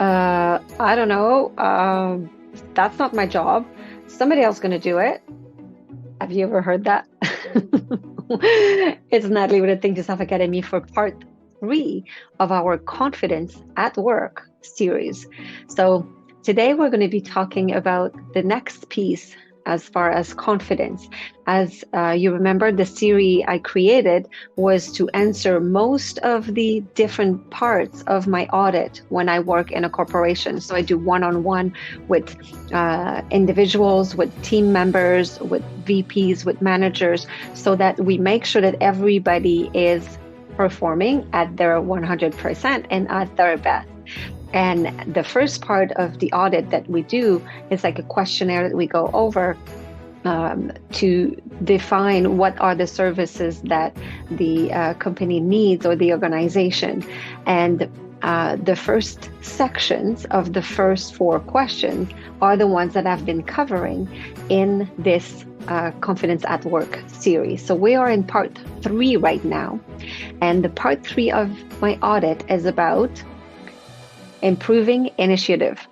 I don't know. That's not my job. Somebody else going to do it. Have you ever heard that? It's Natalie with the Think Yourself Academy for part three of our Confidence at Work series. So today we're going to be talking about the next piece as far as confidence. As you remember, the series I created was to answer most of the different parts of my audit when I work in a corporation. So I do one-on-one with individuals, with team members, with VPs, with managers, so that we make sure that everybody is performing at their 100% and at their best. And the first part of the audit that we do is like a questionnaire that we go over to define what are the services that the company needs or the organization. And the first sections of the first four questions are the ones that I've been covering in this Confidence at Work series. So we are in part three right now. And the part three of my audit is about improving initiative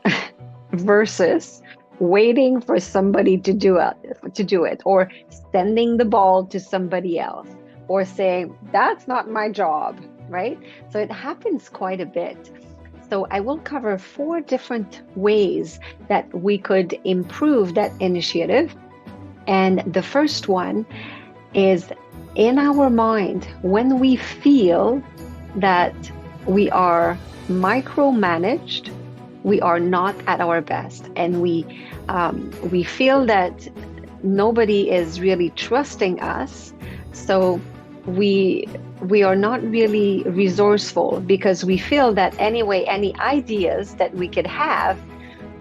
versus waiting for somebody to do it, or sending the ball to somebody else, or saying that's not my job, right? So it happens quite a bit. So I will cover four different ways that we could improve that initiative. And the first one is, in our mind, when we feel that we are micromanaged, we are not at our best, and we feel that nobody is really trusting us. So we are not really resourceful because we feel that anyway, any ideas that we could have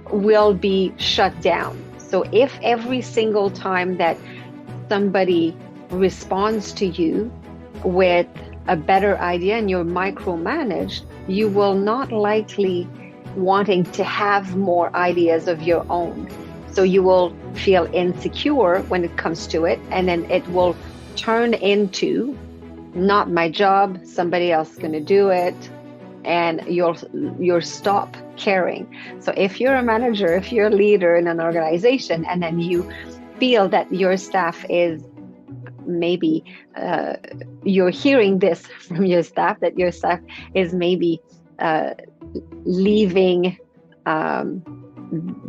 will be shut down. So if every single time that somebody responds to you with a better idea and you're micromanaged, you will not likely wanting to have more ideas of your own. So you will feel insecure when it comes to it, and then it will turn into not my job, somebody else is going to do it, and you'll stop caring. So if you're a manager, if you're a leader in an organization, and then you feel that your staff is maybe you're hearing this from your staff, that your staff is maybe leaving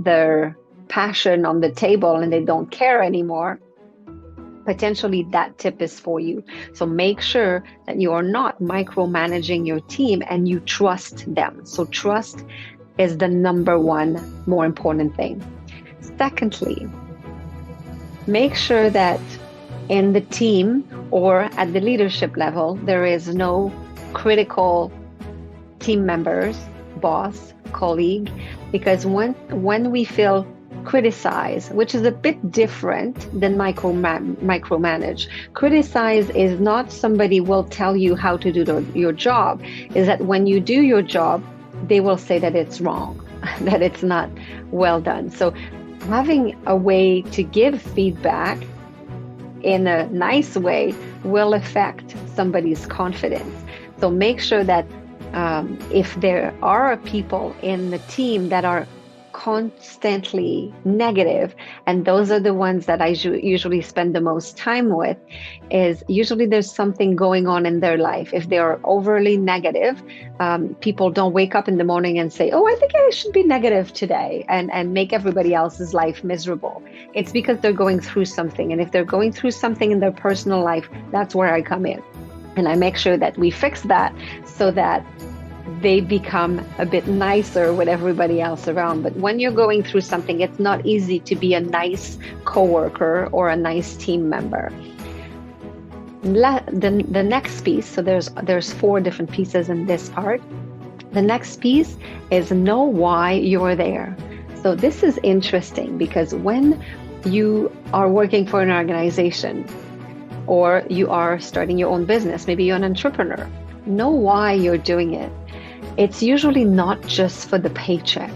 their passion on the table and they don't care anymore, potentially that tip is for you. So make sure that you are not micromanaging your team and you trust them. So trust is the number one more important thing. Secondly, make sure that in the team or at the leadership level, there is no critical team members, boss, colleague, because when we feel criticized, which is a bit different than micromanage. Criticize is not somebody will tell you how to do your job, is that when you do your job, they will say that it's wrong, that it's not well done. So having a way to give feedback in a nice way will affect somebody's confidence. So make sure that if there are people in the team that are constantly negative, and those are the ones that I usually spend the most time with, is usually there's something going on in their life. If they are overly negative, people don't wake up in the morning and say, oh, I think I should be negative today, and make everybody else's life miserable. It's because they're going through something. And if they're going through something in their personal life, that's where I come in. And I make sure that we fix that so that they become a bit nicer with everybody else around. But when you're going through something, it's not easy to be a nice coworker or a nice team member. The next piece, so there's four different pieces in this part. The next piece is know why you're there. So this is interesting because when you are working for an organization or you are starting your own business, maybe you're an entrepreneur, know why you're doing it. It's usually not just for the paycheck.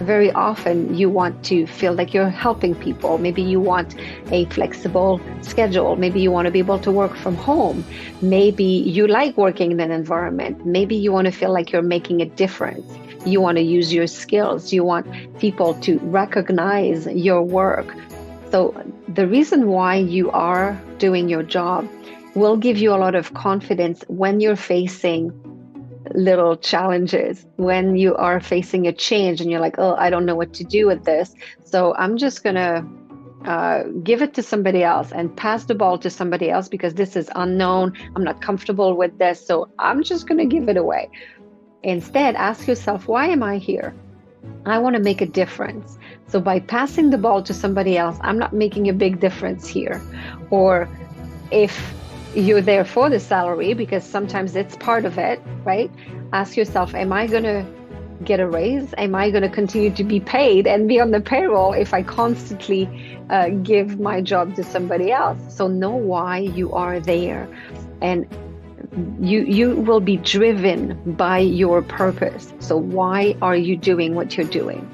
very often you want to feel like you're helping people. Maybe you want a flexible schedule. Maybe you want to be able to work from home. Maybe you like working in an environment. Maybe you want to feel like you're making a difference. You want to use your skills. You want people to recognize your work. So the reason why you are doing your job will give you a lot of confidence when you're facing little challenges, when you are facing a change and you're like, oh, I don't know what to do with this. So I'm just going to give it to somebody else and pass the ball to somebody else because this is unknown. I'm not comfortable with this. So I'm just going to give it away. Instead, ask yourself, why am I here? I want to make a difference. So by passing the ball to somebody else, I'm not making a big difference here. Or if you're there for the salary, because sometimes it's part of it, right? Ask yourself, am I going to get a raise? Am I going to continue to be paid and be on the payroll if I constantly give my job to somebody else? So know why you are there. And you will be driven by your purpose. So why are you doing what you're doing?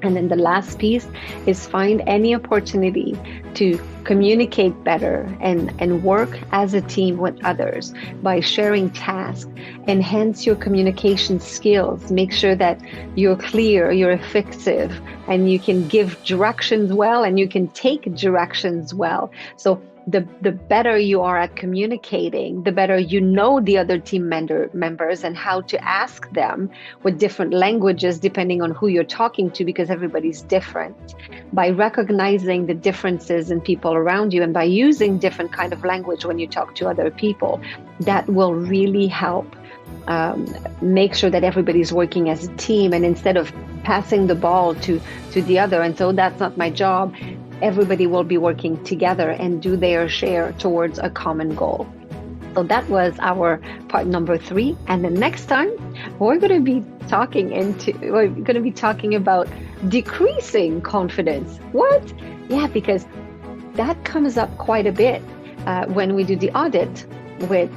And then the last piece is find any opportunity to communicate better and work as a team with others by sharing tasks. Enhance your communication skills. Make sure that you're clear, you're effective, and you can give directions well and you can take directions well. So the better you are at communicating, the better you know the other team members and how to ask them with different languages depending on who you're talking to, because everybody's different. By recognizing the differences in people around you and by using different kind of language when you talk to other people, that will really help make sure that everybody's working as a team, and instead of passing the ball to the other and so that's not my job, everybody will be working together and do their share towards a common goal. So that was our part number 3. And the next time we're going to be talking about decreasing confidence. What? Yeah, because that comes up quite a bit when we do the audit with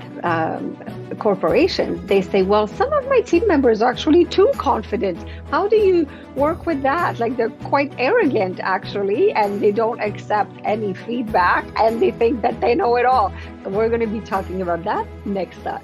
corporations. They say, well, some of my team members are actually too confident. How do you work with that? Like, they're quite arrogant actually, and they don't accept any feedback and they think that they know it all. So we're going to be talking about that next time.